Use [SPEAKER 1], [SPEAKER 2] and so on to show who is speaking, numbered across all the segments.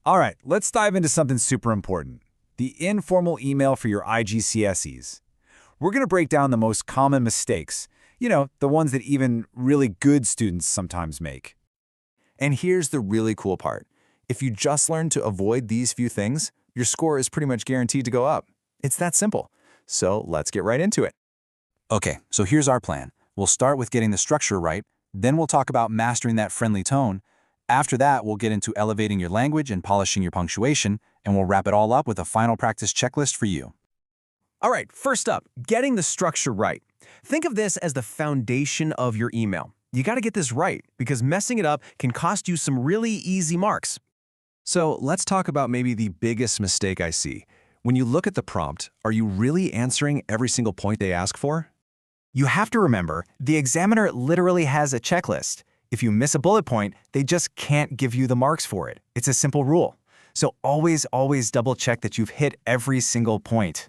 [SPEAKER 1] All right, let's dive into something super important. The informal email for your IGCSEs. We're going to break down the most common mistakes, the ones that even really good students sometimes make.
[SPEAKER 2] And here's the really cool part. If you just learn to avoid these few things, your score is pretty much guaranteed to go up. It's that simple. So let's get right into it. Okay, so here's our plan. We'll start with getting the structure right, then we'll talk about mastering that friendly tone. After that, we'll get into elevating your language and polishing your punctuation, and we'll wrap it all up with a final practice checklist for you.
[SPEAKER 3] All right, first up, getting the structure right. Think of this as the foundation of your email. You got to get this right because messing it up can cost you some really easy marks.
[SPEAKER 4] So let's talk about maybe the biggest mistake I see. When you look at the prompt, are you really answering every single point they ask for?
[SPEAKER 5] You have to remember, the examiner literally has a checklist. If you miss a bullet point, they just can't give you the marks for it. It's a simple rule. So always double check that you've hit every single point.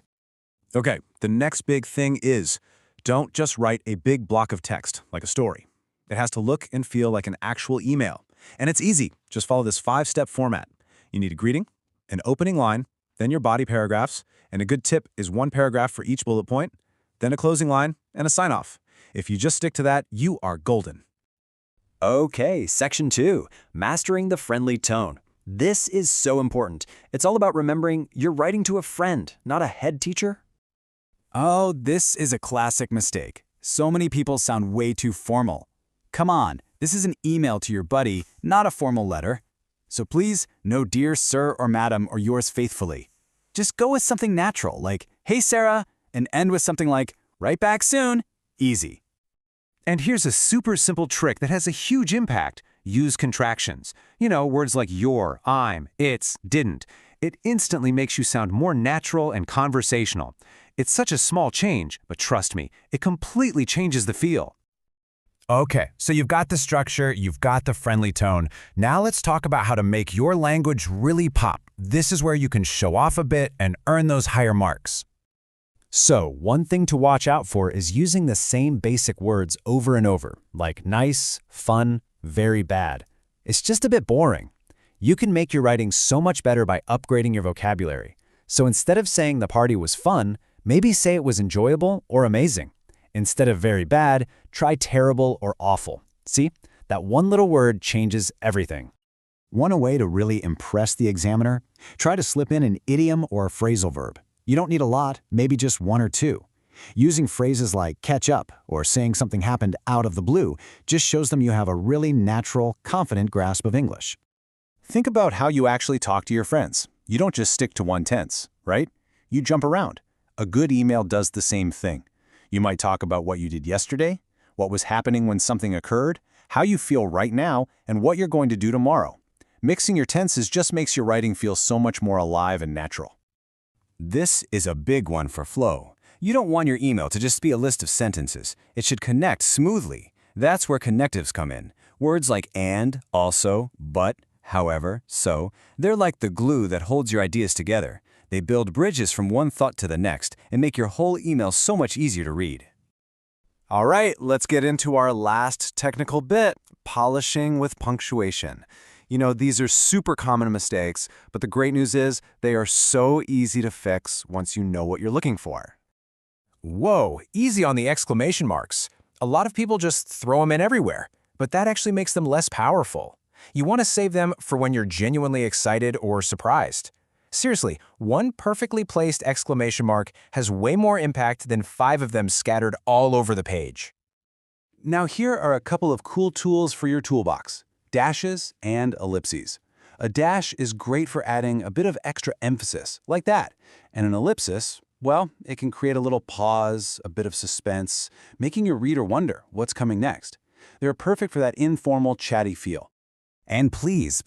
[SPEAKER 4] Okay, the next big thing is, don't just write a big block of text, like a story. It has to look and feel like an actual email. And it's easy. Just follow this 5-step format. You need a greeting, an opening line, then your body paragraphs, and a good tip is 1 paragraph for each bullet point, then a closing line, and a sign-off. If you just stick to that, you are golden.
[SPEAKER 3] Okay, section 2, mastering the friendly tone. This is so important. It's all about remembering you're writing to a friend, not a head teacher.
[SPEAKER 1] Oh, this is a classic mistake. So many people sound way too formal. Come on, this is an email to your buddy, not a formal letter. So please, no dear sir or madam or yours faithfully. Just go with something natural, like, hey Sarah, and end with something like, right back soon. Easy.
[SPEAKER 4] And here's a super simple trick that has a huge impact. Use contractions. Words like your, I'm, it's, didn't. It instantly makes you sound more natural and conversational. It's such a small change, but trust me, it completely changes the feel.
[SPEAKER 1] Okay, so you've got the structure, you've got the friendly tone. Now let's talk about how to make your language really pop. This is where you can show off a bit and earn those higher marks. So, one thing to watch out for is using the same basic words over and over, like nice, fun, very bad. It's just a bit boring. You can make your writing so much better by upgrading your vocabulary. So instead of saying the party was fun, maybe say it was enjoyable or amazing. Instead of very bad, try terrible or awful. See, that one little word changes everything. Want a way to really impress the examiner? Try to slip in an idiom or a phrasal verb. You don't need a lot, maybe just 1 or 2. Using phrases like catch up or saying something happened out of the blue just shows them you have a really natural, confident grasp of English.
[SPEAKER 2] Think about how you actually talk to your friends. You don't just stick to one tense, right? You jump around. A good email does the same thing. You might talk about what you did yesterday, what was happening when something occurred, how you feel right now, and what you're going to do tomorrow. Mixing your tenses just makes your writing feel so much more alive and natural.
[SPEAKER 6] This is a big one for flow. You don't want your email to just be a list of sentences. It should connect smoothly. That's where connectives come in. Words like and, also, but, however, so, they're like the glue that holds your ideas together. They build bridges from one thought to the next and make your whole email so much easier to read.
[SPEAKER 4] All right, let's get into our last technical bit, polishing with punctuation. These are super common mistakes, but the great news is they are so easy to fix once you know what you're looking for.
[SPEAKER 3] Whoa, easy on the exclamation marks. A lot of people just throw them in everywhere, but that actually makes them less powerful. You want to save them for when you're genuinely excited or surprised. Seriously, one perfectly placed exclamation mark has way more impact than 5 of them scattered all over the page.
[SPEAKER 2] Now here are a couple of cool tools for your toolbox. Dashes and ellipses. A dash is great for adding a bit of extra emphasis, like that. And an ellipsis, well, it can create a little pause, a bit of suspense, making your reader wonder what's coming next. They're perfect for that informal, chatty feel.
[SPEAKER 1] And please,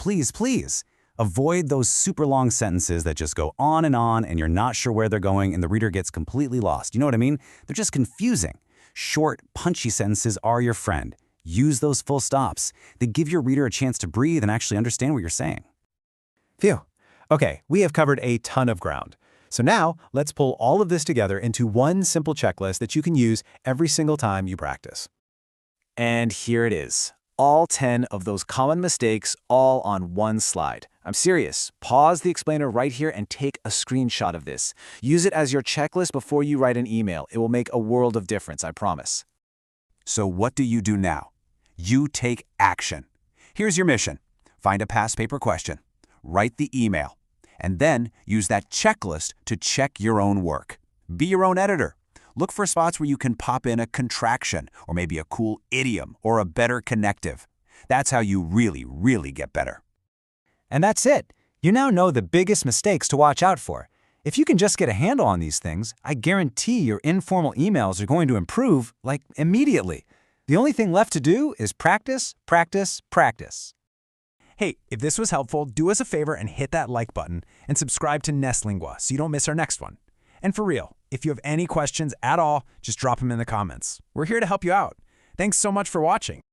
[SPEAKER 1] avoid those super long sentences that just go on and you're not sure where they're going and the reader gets completely lost. You know what I mean? They're just confusing. Short, punchy sentences are your friend. Use those full stops. They give your reader a chance to breathe and actually understand what you're saying.
[SPEAKER 3] Phew. Okay, we have covered a ton of ground. So now, let's pull all of this together into one simple checklist that you can use every single time you practice. And here it is. All 10 of those common mistakes all on one slide. I'm serious. Pause the explainer right here and take a screenshot of this. Use it as your checklist before you write an email. It will make a world of difference, I promise.
[SPEAKER 1] So what do you do now? You take action. Here's your mission. Find a past paper question, write the email, and then use that checklist to check your own work. Be your own editor. Look for spots where you can pop in a contraction, or maybe a cool idiom, or a better connective. That's how you really get better.
[SPEAKER 5] And that's it. You now know the biggest mistakes to watch out for. If you can just get a handle on these things, I guarantee your informal emails are going to improve, like, immediately. The only thing left to do is practice, practice, practice.
[SPEAKER 3] Hey, if this was helpful, do us a favor and hit that like button and subscribe to Nest Lingua so you don't miss our next one. And for real, if you have any questions at all, just drop them in the comments. We're here to help you out. Thanks so much for watching.